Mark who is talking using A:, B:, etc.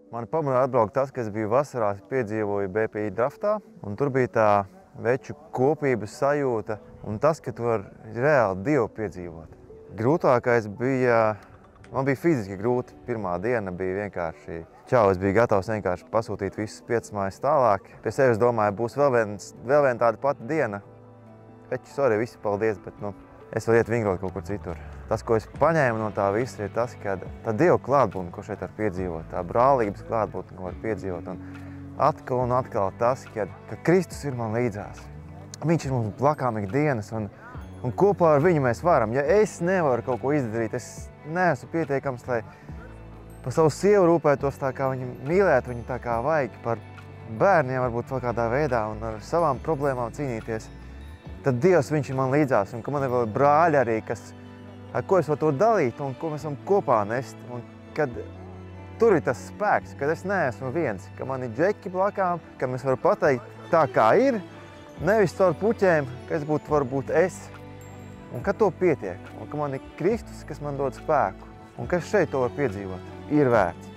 A: Mani pamudināja atbraukt tas, ka es biju vasarā, piedzīvoju BPI draftā, un tur bija tā veču kopības sajūta, un tas, ka tu vari reāli Dievu piedzīvot. Grūtākais bija, man bija fiziski grūti. Pirmā diena bija vienkārši čau, es biju gatavs vienkārši pasūtīt visus 5 mājas tālāk. Pie sevis domāju, būs vēl viena tāda pati diena. Veči, sorry, visi paldies, bet es varu iet vingrot kaut kur citur. Tas, ko es paņēmu no tā visa, ir tas, ka tā Dieva klātbūtne, ko šeit var piedzīvot, tā brālības klātbūtne, ko var piedzīvot. Un atkal tas, ka Kristus ir man līdzās. Viņš ir mums blakām ikdienas, un kopā ar viņu mēs varam. Ja es nevaru kaut ko izdarīt, es neesmu pietiekams, lai par savu sievu rūpētos tā, kā viņu mīlētu, viņu tā kā vajag, par bērniem varbūt vēl kādā veidā un ar savām problēmām cīnīties. Tad Dievs, viņš ir man līdzās, un ka man ir vēl brāļi arī, ar ko es varu to dalīt un ko mēs varam kopā nest. Un kad tur ir tas spēks, kad es neesmu viens, ka man ir džeki blakām, ka mēs varam pateikt tā, kā ir, nevis caur puķēm, ka es būtu varbūt es. Un ka to pietiek, un ka man ir Kristus, kas man dod spēku, un ka šeit to var piedzīvot, ir vērts.